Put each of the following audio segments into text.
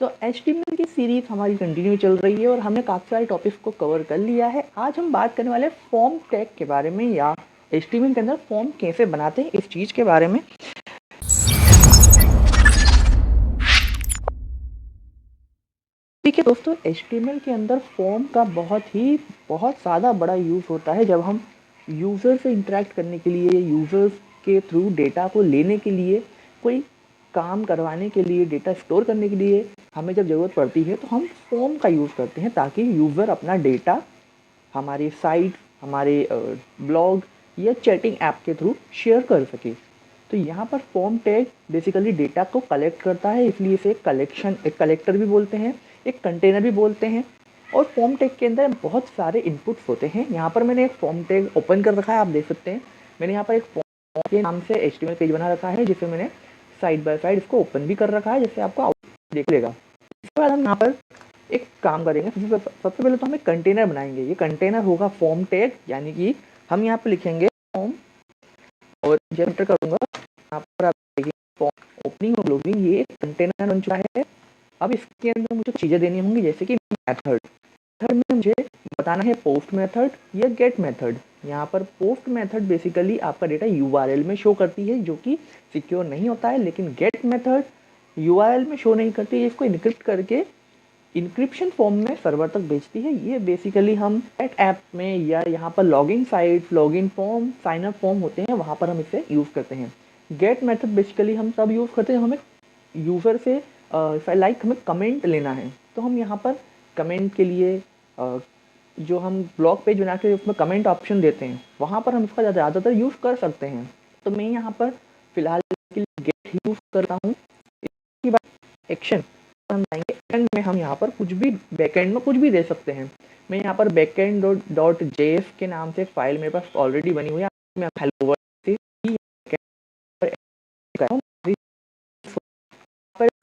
तो HTML की series हमारी कंटिन्यू चल रही है और हमने काफ़ी सारे टॉपिक्स को कवर कर लिया है। आज हम बात करने वाले हैं फॉर्म टैग के बारे में, या HTML के अंदर फॉर्म कैसे बनाते हैं इस चीज़ के बारे में। ठीक है दोस्तों, HTML के अंदर फॉर्म का बहुत ज़्यादा बड़ा यूज़ होता है। जब हम यूज़र से इंटरेक्ट करने के लिए, यूज़र्स के थ्रू डेटा को लेने के लिए, कोई काम करवाने के लिए, डेटा स्टोर करने के लिए हमें जब ज़रूरत पड़ती है तो हम फॉर्म का यूज़ करते हैं, ताकि यूज़र अपना डेटा हमारे साइट, हमारे ब्लॉग या चैटिंग ऐप के थ्रू शेयर कर सके। तो यहाँ पर फॉर्म टैग बेसिकली डेटा को कलेक्ट करता है, इसलिए इसे एक कलेक्टर भी बोलते हैं, एक कंटेनर भी बोलते हैं। और फॉर्म टैग के अंदर बहुत सारे इनपुट्स होते हैं। यहाँ पर मैंने एक फॉर्म टैग ओपन कर रखा है, आप देख सकते हैं। मैंने यहाँ पर एक फॉर्म के नाम से HTML पेज बना रखा है, जिसे मैंने साइड बाय साइड इसको ओपन भी कर रखा है, जिससे आपको आउटपुट देख लेगा। इसके बाद हम यहाँ पर एक काम करेंगे। सबसे पहले तो हम एक कंटेनर बनाएंगे। ये कंटेनर होगा फॉर्म टैग, यानी कि हम यहाँ पर लिखेंगे फॉर्म, और जब एंटर करूँगा यहाँ पर आप देखिए फॉर्म ओपनिंग और क्लोजिंग, ये एक कंटेनर बन चुका है। अब इसके अंदर मुझे चीज़ें देनी होंगी, जैसे कि मेथड में मुझे बताना है पोस्ट मेथड या गेट मेथड। यहाँ पर पोस्ट मेथड बेसिकली आपका डेटा URL में शो करती है, जो कि सिक्योर नहीं होता है, लेकिन गेट मेथड URL में शो नहीं करती है, इसको इनक्रिप्ट करके इंक्रिप्शन फॉर्म में सर्वर तक भेजती है। ये बेसिकली हम चैट ऐप में या यहाँ पर login site, login form, sign up form होते हैं, वहाँ पर हम इसे यूज़ करते हैं। गेट मेथड बेसिकली हम तब यूज़ करते हैं हमें यूज़र से हमें कमेंट लेना है, तो हम यहाँ पर कमेंट के लिए जो हम ब्लॉग पेज बना के उसमें कमेंट ऑप्शन देते हैं, वहाँ पर हम इसका ज़्यादातर यूज़ कर सकते हैं। तो मैं यहाँ पर फिलहाल के लिए गेट यूज़ करता हूँ। इसके बाद एक्शन हम जाएंगे। एक्शन में हम यहाँ पर कुछ भी बैकएंड में कुछ भी दे सकते हैं। मैं यहाँ पर backend.js के नाम से एक फाइल मेरे पास ऑलरेडी बनी हुई है। मैं हेलो वर्ल्ड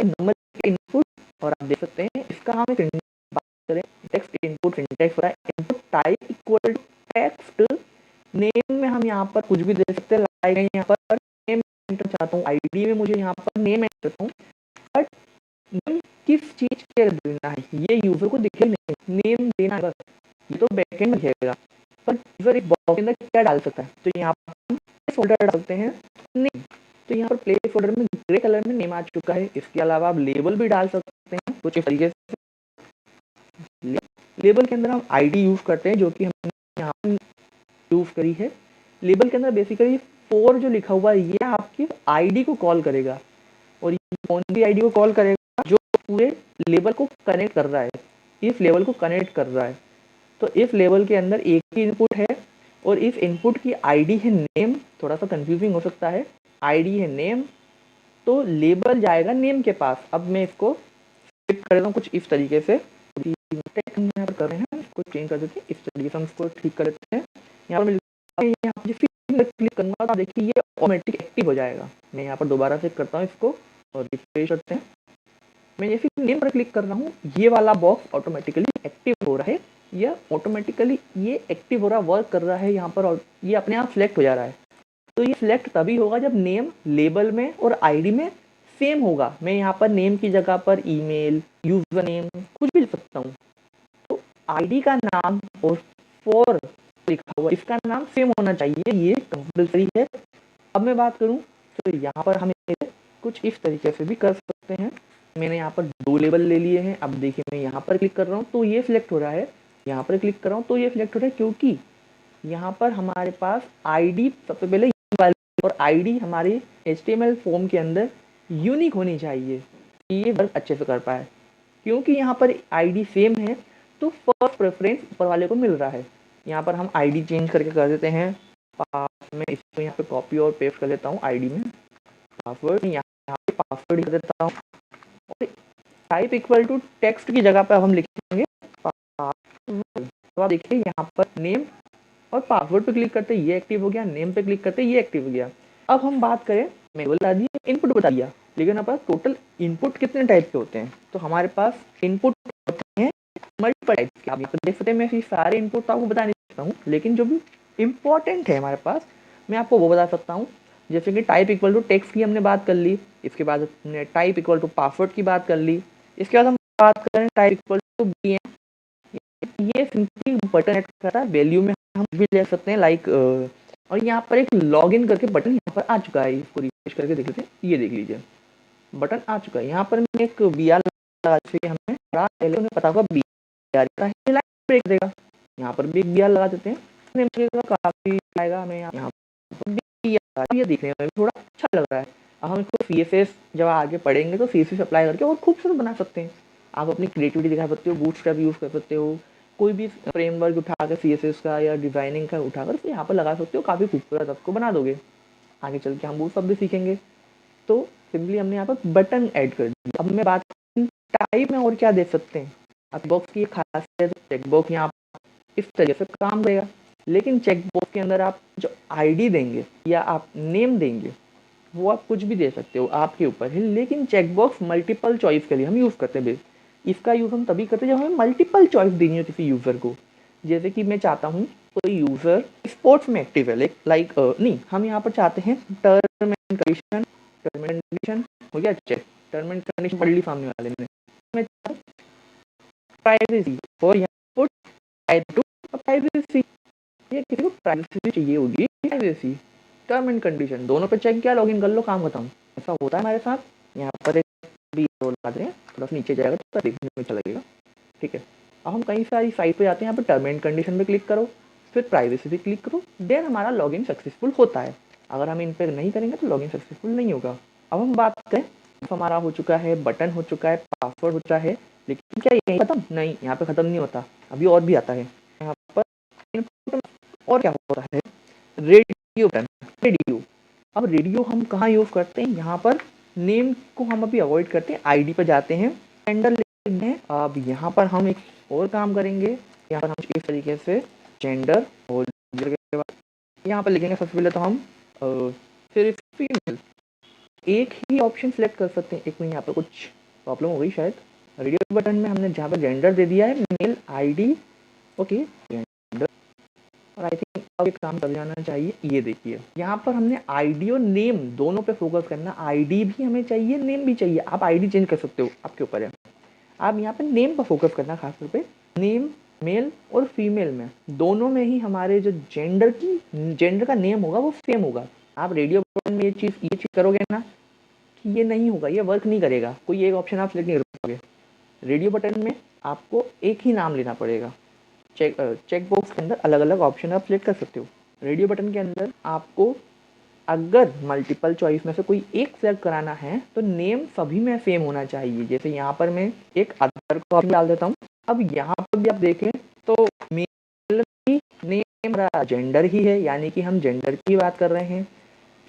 नंबर इनपुट, और आप देख सकते हैं इसका हम एक बात करें, टेक्स्ट इनपुट सिंटैक्स हो रहा है। Input type equal to text name में हम यहाँ पर कुछ भी दे सकते हैं। लाइक यहाँ पर नेम एंटर चाहता हूँ, आईडी में मुझे यहाँ पर नेम एंटर करता हूँ, बट नेम किस चीज के देना है ये यूजर को दिखे नहीं, नेम देना है बस, ये तो बैकएंड में दिखेगा। पर यूजर एक बॉक्स के अंदर क्या डाल सकता है, तो यहाँ पर हम प्लेस होल्डर डालते हैं नेम। तो यहाँ पर प्लेस होल्डर में ग्रे कलर में नेम आ चुका है। इसके अलावा आप लेबल भी डाल सकते हैं कुछ इस तरीके से। लेबल के अंदर हम आईडी यूज करते हैं, जो कि हमने यहाँ यूज करी है। लेबल के अंदर बेसिकली 4 जो लिखा हुआ है, ये आपकी आईडी को कॉल करेगा, और ये कौन सी आईडी को कॉल करेगा, जो पूरे लेबल को कनेक्ट कर रहा है, इस लेवल को कनेक्ट कर रहा है। तो इस लेवल के अंदर एक ही इनपुट है, और इस इनपुट की आईडी है नेम। थोड़ा सा कंफ्यूजिंग हो सकता है, आईडी है नेम, तो लेबल जाएगा नेम के पास। अब मैं इसको फिट कर देता हूँ कुछ इस तरीके से, यहाँ पर कर रहे हैं, इसको चेंज कर देते हैं, इस तरीके से हम इसको ठीक कर देते हैं। यहाँ पर क्लिक करूंगा तो देखिए ये ऑटोमेटिक एक्टिव हो जाएगा। मैं यहाँ पर दोबारा से करता हूँ इसको और रिफ्रेश करते हैं। मैं जैसे नेम पर क्लिक कर रहा हूँ, ये वाला बॉक्स ऑटोमेटिकली एक्टिव हो रहा है, या ऑटोमेटिकली ये एक्टिव हो रहा, वर्क कर रहा है यहाँ पर, और ये अपने आप सिलेक्ट हो जा रहा है। तो ये सिलेक्ट तभी होगा जब नेम लेबल में और आईडी में सेम होगा। मैं यहाँ पर नेम की जगह पर ईमेल, यूजर नेम कुछ भी लिख सकता हूँ। तो आईडी का नाम और फॉर लिखा हुआ इसका नाम सेम होना चाहिए, ये कंपल्सरी है। अब मैं बात करूँ तो यहाँ पर हम कुछ इस तरीके से भी कर सकते हैं। मैंने यहाँ पर 2 लेबल ले लिए हैं। अब देखिए मैं यहाँ पर क्लिक कर रहा हूँ तो ये सिलेक्ट हो रहा है, यहाँ पर क्लिक कर रहा हूँ तो ये सिलेक्ट हो रहा है, क्योंकि यहाँ पर हमारे पास आईडी सबसे पहले, और आईडी हमारी HTML फॉर्म के अंदर यूनिक होनी चाहिए, ये वर्क अच्छे से कर पाए। क्योंकि यहाँ पर आईडी सेम है तो फर्स्ट प्रेफरेंस ऊपर वाले को मिल रहा है। यहाँ पर हम आईडी चेंज करके कर देते हैं। मैं इसको यहाँ पे कॉपी और पेस्ट कर लेता हूँ आईडी में, पासवर्ड यहाँ पे पासवर्ड कर देता हूँ, और टाइप इक्वल टू टेक्स्ट की जगह पर हम लिखेंगे पासवर्ड। तो आप देखिए यहाँ पर नेम और पासवर्ड पे क्लिक करते ये एक्टिव हो गया, नेम पे क्लिक करते ये एक्टिव हो गया। अब हम बात करें, मैं बता दिया, इनपुट बता दिया, लेकिन हमारे पास टोटल इनपुट कितने टाइप के होते हैं, तो हमारे पास इनपुट होते हैं मल्टीपल टाइप के। आप यहाँ पर देख सकते हैं, मैं सारे इनपुट आपको बता नहीं सकता हूँ, लेकिन जो भी इम्पोर्टेंट है हमारे पास मैं आपको वो बता सकता हूँ। जैसे कि टाइप इक्वल टू टेक्स्ट की हमने बात कर ली, इसके बाद हमने टाइप इक्वल टू पासवर्ड की बात कर ली, इसके बाद हम बात करें type equal to B N, ये सिंपली बटन ऐड करता है, वैल्यू में हम भी ले सकते हैं लाइक, और यहाँ पर एक लॉगिन करके बटन यहाँ पर आ चुका है, इसको रिफ्रेश करके देख लेते हैं, ये देख लीजिए बटन आ चुका है। यहाँ पर मैं एक बी आर लगा, हमें पता होगा बी आर ब्रेक देगा, यहाँ पर भी एक बी आर लगा देते हैं, काफी आएगा हमें यहाँ पर ये देखने में थोड़ा अच्छा लग रहा है। अब हम इसको CSS जब आगे पढ़ेंगे तो CSS अप्लाई करके और खूबसूरत बना सकते हैं। आप अपनी क्रिएटिविटी दिखा सकते हो, बूटस्ट्रैप यूज़ कर सकते हो, कोई भी फ्रेमवर्क उठाकर CSS का या डिज़ाइनिंग का उठाकर तो यहाँ पर लगा सकते हो, काफ़ी खूबसूरत आपको बना दोगे। आगे चल के हम वो सब भी सीखेंगे। तो सिंपली हमने यहाँ पर बटन ऐड कर दिया। अब मैं बात टाइप में और क्या दे सकते हैं। अब बॉक्स की खासियत, चेकबॉक्स यहाँ इस तरीके से काम करेगा, लेकिन चेकबॉक्स के अंदर आप जो आईडी देंगे या आप नेम देंगे वो आप कुछ भी दे सकते हो, आपके ऊपर है। लेकिन चेकबॉक्स मल्टीपल चॉइस के लिए हम यूज़ करते हैं। इसका यूज़ हम तभी करते हैं जब हमें मल्टीपल चॉइस देनी हो किसी यूज़र को। जैसे कि मैं चाहता हूँ कोई यूज़र स्पोर्ट्स में एक्टिव है, लाइक नहीं, हम यहाँ पर चाहते हैं टर्म एंड कंडीशन हो गया चेक, टर्म एंड कंडीशन पढ़ ली सामने वाले ने। मैं चाहता हूँ प्राइवेसी और यहाँ पर प्राइवेसी, ये किसी को प्राइवेसी चाहिए होगी, प्राइवेसी टर्म एंड कंडीशन दोनों पे चेक किया, लॉगिन कर लो, काम खत्म। ऐसा होता है हमारे साथ। यहाँ पर एक भी रोल लगा दें, थोड़ा सा नीचे जाएगा तो देखने में अच्छा लगेगा, ठीक है। अब हम कई सारी साइट पे जाते हैं, यहाँ पर टर्म एंड कंडीशन पे क्लिक करो, फिर प्राइवेसी पे क्लिक करो, देन हमारा लॉगिन सक्सेसफुल होता है। अगर हम इन पर नहीं करेंगे तो लॉगिन सक्सेसफुल नहीं होगा। अब हम बात करें, हमारा हो चुका है, बटन हो चुका है, पासवर्ड हो चुका है, लेकिन क्या यही खत्म? नहीं, यहाँ पे खत्म नहीं होता, अभी और भी आता है। यहाँ पर और क्या होता है, रेडियो बटन, रेडियो। अब रेडियो हम कहाँ यूज़ करते हैं, यहाँ पर नेम को हम अभी अवॉइड करते हैं, आईडी पर जाते हैं, जेंडर लेते हैं। अब यहाँ पर हम एक और काम करेंगे, यहाँ पर हम इस तरीके से जेंडर और यहाँ पर लिखेंगे। सबसे पहले तो हम सिर्फ फीमेल एक ही ऑप्शन सेलेक्ट कर सकते हैं। एक मिनट, यहाँ पर कुछ प्रॉब्लम हो गई शायद। रेडियो बटन में हमने जहाँ पर जेंडर दे दिया है मेल, आईडी, ओके जेंडर, और आई थिंक अब एक काम कर जाना चाहिए। ये देखिए यहाँ पर हमने आईडी और नेम दोनों पे फोकस करना। आईडी भी हमें चाहिए, नेम भी चाहिए। आप आईडी चेंज कर सकते हो, आपके ऊपर है। आप यहाँ पे नेम पर फोकस करना, खासतौर पे नेम मेल और फीमेल में दोनों में ही हमारे जो जेंडर का नेम होगा वो सेम होगा। आप रेडियो बटन में ये चीज़ करोगे ना कि ये नहीं होगा, ये वर्क नहीं करेगा। कोई एक ऑप्शन आप सिलेक्ट नहीं कर पाओगे। रेडियो बटन में आपको एक ही नाम लेना पड़ेगा। चेक बॉक्स के अंदर अलग अलग ऑप्शन आप सिलेक्ट कर सकते हो। रेडियो बटन के अंदर आपको अगर मल्टीपल चॉइस में से कोई एक सेलेक्ट कराना है तो नेम सभी में सेम होना चाहिए। जैसे यहाँ पर मैं एक अदर को ऑप्शन डाल देता हूँ। अब यहाँ पर भी आप देखें तो मेल की नेम जेंडर ही है, यानी कि हम जेंडर की बात कर रहे हैं।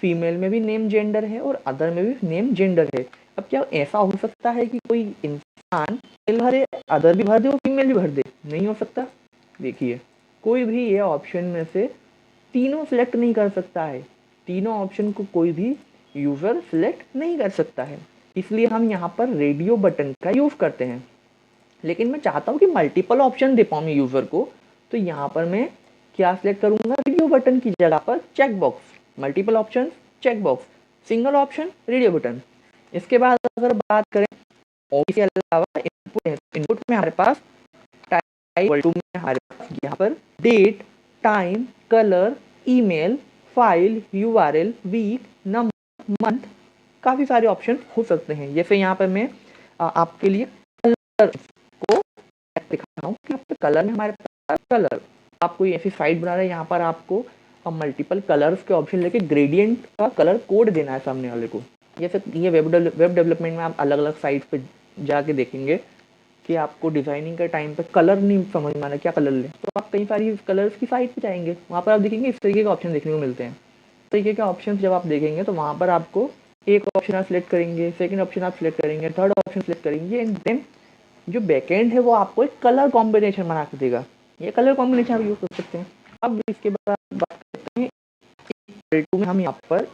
फीमेल में भी नेम जेंडर है और अदर में भी नेम जेंडर है। अब क्या ऐसा हो सकता है कि कोई इंसान मेल भरे, अदर भी भर दे और फीमेल भी भर दे? नहीं हो सकता। देखिए कोई भी ये ऑप्शन में से तीनों सिलेक्ट नहीं कर सकता है। तीनों ऑप्शन को कोई भी यूज़र सिलेक्ट नहीं कर सकता है। इसलिए हम यहाँ पर रेडियो बटन का यूज़ करते हैं। लेकिन मैं चाहता हूँ कि मल्टीपल ऑप्शन दे पाऊँ यूज़र को, तो यहाँ पर मैं क्या सिलेक्ट करूँगा, रेडियो बटन की जगह पर check box. Multiple option check box, single option radio button. इसके बाद अगर बात करें इसके अलावा इनपुट में हमारे पास टाइप में हमारे पास यहाँ पर date, time, colour, email, file, URL, week, number, month, काफ़ी सारे ऑप्शन हो सकते हैं। जैसे यहाँ पर मैं आपके लिए कलर को दिखा रहा हूँ कि आपके कलर में हमारे पास कलर, आप कोई ऐसी साइट बना रहे हैं यहाँ पर आपको मल्टीपल कलर्स के ऑप्शन लेके ग्रेडियंट का कलर कोड देना है सामने वाले को। जैसे ये वेब डेवलपमेंट में आप अलग अलग साइट पे जाके देखेंगे कि आपको डिज़ाइनिंग के टाइम पे कलर नहीं समझ में आना क्या कलर लें, तो आप कई सारी कलर्स की साइट पे जाएंगे, वहाँ पर आप देखेंगे इस तरीके के ऑप्शन देखने को मिलते हैं। इस तरीके के ऑप्शन जब आप देखेंगे तो वहाँ पर आपको एक ऑप्शन आप सिलेक्ट करेंगे, सेकंड ऑप्शन आप सिलेक्ट करेंगे, थर्ड ऑप्शन सिलेक्ट करेंगे, एंड देन जो बैकएंड है वो आपको एक कलर कॉम्बिनेशन बना के देगा। ये कलर कॉम्बिनेशन आप यूज़ कर सकते हैं। अब इसके बाद बात करते हैं में हम यहाँ पर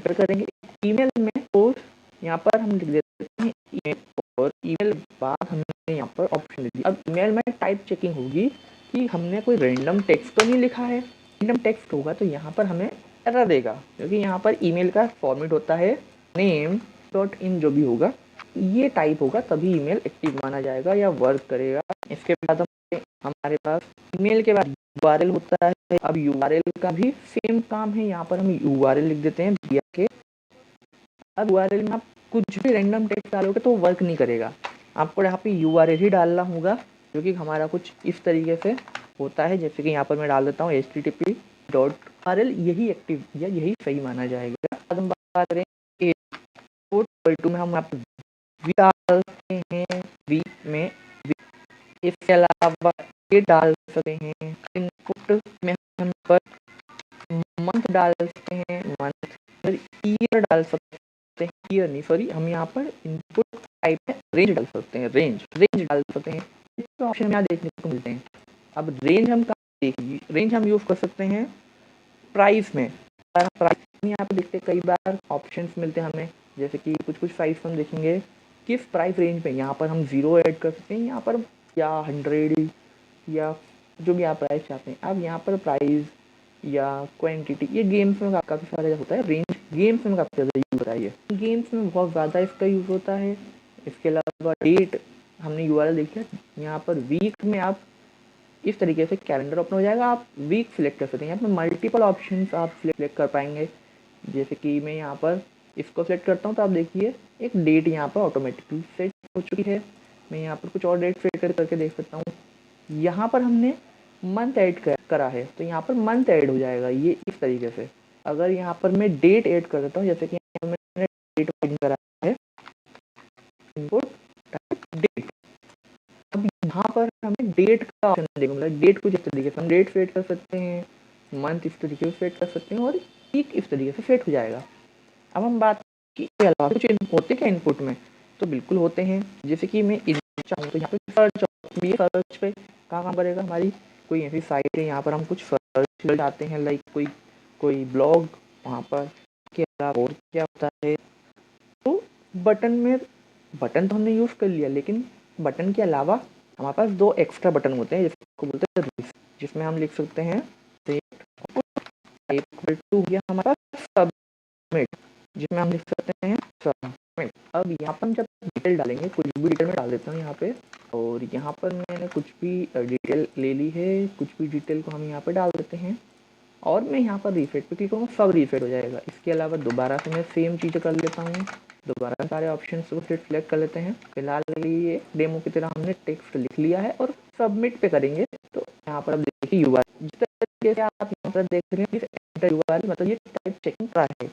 करेंगे ईमेल में, और यहाँ पर हम लिख देते हैं ईमेल, और ईमेल बाद हमने यहाँ पर ऑप्शन दे दिया। अब ईमेल में टाइप चेकिंग होगी कि हमने कोई रैंडम टेक्स्ट तो नहीं लिखा है। रैंडम टेक्स्ट होगा तो यहाँ पर हमें एरर देगा, क्योंकि यहाँ पर ईमेल का फॉर्मेट होता है नेम डॉट इन जो भी होगा, ये टाइप होगा तभी ईमेल एक्टिव माना जाएगा या वर्क करेगा। इसके बाद हमारे पास ईमेल के बाद यूआरएल होता है। अब यूआरएल का भी सेम काम है, यहाँ पर हम यूआरएल लिख देते हैं भैया के। अब यूआरएल में आप कुछ भी रैंडम टेक्स्ट डालोगे तो वर्क नहीं करेगा, आपको यहाँ पे यूआरएल ही डालना होगा, जो कि हमारा कुछ इस तरीके से होता है। जैसे कि यहाँ पर मैं डाल देता हूँ http.url, यही एक्टिव या यही सही माना जाएगा। अब हम बात करें इनपुट में, हम यहाँ पर वी डाल सकते हैं, वी में वी। इसके अलावा ये डाल सकते हैं, इनपुट में हम पर मंथ डाल सकते हैं, मंथ। ईयर डाल सकते हैं, ईयर नहीं सॉरी, हम यहाँ पर इनपुट टाइप में रेंज डाल सकते हैं, रेंज डाल सकते हैं। इसके ऑप्शन यहाँ देखने को मिलते हैं। अब रेंज हम कहाँ देखिए, रेंज हम यूज कर सकते हैं प्राइस में। प्राइस में यहाँ पर देखते हैं कई बार ऑप्शंस मिलते हैं हमें, जैसे कि कुछ प्राइस हम देखेंगे किस प्राइस रेंज में, यहाँ पर हम 0 ऐड कर सकते हैं, यहाँ पर या 100 या जो भी आप प्राइस चाहते हैं। अब यहाँ पर प्राइस या क्वांटिटी, ये गेम्स में काफ़ी सारा होता है। रेंज गेम्स में काफ़ी ज़्यादा यूज होता है, ये गेम्स में बहुत ज़्यादा इसका यूज़ होता है। इसके अलावा डेट हमने यूआरएल देखा, यहाँ पर वीक में आप इस तरीके से कैलेंडर ओपन हो जाएगा, आप वीक सिलेक्ट कर सकते हैं। यहाँ पर मल्टीपल ऑप्शंस आप सिलेक्ट कर पाएंगे, जैसे कि मैं यहाँ पर इसको सेट करता हूँ तो आप देखिए एक डेट यहाँ पर ऑटोमेटिकली सेट हो चुकी है। मैं यहाँ पर कुछ और डेट सेट करके देख सकता हूँ। यहाँ पर हमने मंथ ऐड करा है तो यहाँ पर मंथ ऐड हो जाएगा, ये इस तरीके से। अगर यहाँ पर मैं डेट ऐड कर देता हूँ, जैसे कि मैंने डेट ऐड करा है, इनपुट डेट। अब यहाँ पर हमें डेट का ऑप्शन देखने मिला, डेट कुछ इस तरीके से हम डेट सेट कर सकते हैं, मंथ इस तरीके से सेट कर सकते हैं और वीक इस तरीके से सेट हो जाएगा। अब हम बात की अलावा कुछ होते क्या इनपुट में, तो बिल्कुल होते हैं। जैसे कि मैं चाहूँ तो यहाँ पे सर्च पे कहाँ काम करेगा, हमारी कोई ऐसी साइट है, यहाँ पर हम कुछ सर्च जाते हैं, लाइक कोई ब्लॉग, वहाँ पर के अलावा और क्या होता है। तो बटन तो हमने यूज़ कर लिया, लेकिन बटन के अलावा हमारे पास 2 एक्स्ट्रा बटन होते हैं जिसको बोलते हैं, जिसमें हम लिख सकते हैं हमारे पास सबमिट, जिसमें हम लिख सकते हैं सबमिट। अब यहाँ पर जब डिटेल डालेंगे, कुछ भी डिटेल में डाल देता हूँ यहाँ पे, और यहाँ पर मैंने कुछ भी डिटेल ले ली है, कुछ भी डिटेल को हम यहाँ पे डाल देते हैं और मैं यहाँ पर रीसेट पे क्लिक करूँगा, सब रीसेट हो जाएगा। इसके अलावा दोबारा से मैं सेम चीज़ कर लेता हूँ, दोबारा सारे ऑप्शन को सिलेक्ट कर लेते हैं। फिलहाल ये डेमो की तरह हमने टेक्स्ट लिख लिया है और सबमिट पे करेंगे तो यहाँ पर आप देखिए यूआरएल, जिस तरीके से आप यहाँ पर देख रहे हैं एंटर यूआरएल, मतलब ये टाइप चेकिंग करा है।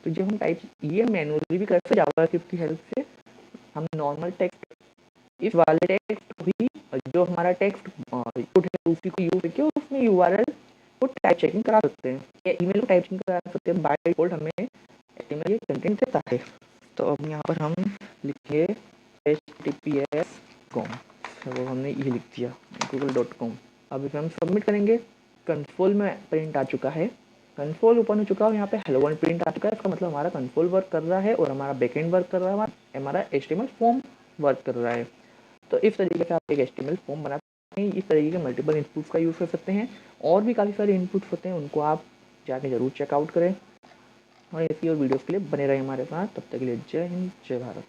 तो जब हम टाइप ये मैनुअली भी कर सकते हैं जावास्क्रिप्ट की हेल्प से, हम नॉर्मल टेक्स्ट इस वाले टेक्स्ट भी जो हमारा टेक्स्ट इनपुट है उसी को यूज करके उसमें यूआरएल को टाइप चेकिंग करा सकते हैं या ईमेल को टाइप चेकिंग करा सकते हैं। बाय डिफॉल्ट हमें एचटीएमएल ये कंटेंट देता है। तो अब यहाँ पर हम लिखे https.com, वो हमने ये लिख दिया google.com। अब इसे हम सबमिट करेंगे, कंसोल में प्रिंट आ चुका है, कंसोल ओपन हो चुका है, यहाँ पे हेलो वर्ल्ड प्रिंट आ चुका है। इसका मतलब हमारा कंसोल वर्क कर रहा है और हमारा बैकएंड वर्क कर रहा है, हमारा एचटीएमएल फॉर्म वर्क कर रहा है। तो इस तरीके से आप एक एचटीएमएल फॉर्म बना सकते हैं। इस तरीके के मल्टीपल इनपुट्स का यूज़ कर सकते हैं, और भी काफ़ी सारे इनपुट्स होते हैं, उनको आप जाके ज़रूर चेकआउट करें और ऐसी और वीडियोज़ के लिए बने रहें हमारे साथ। तब तक के लिए जय हिंद, जय भारत।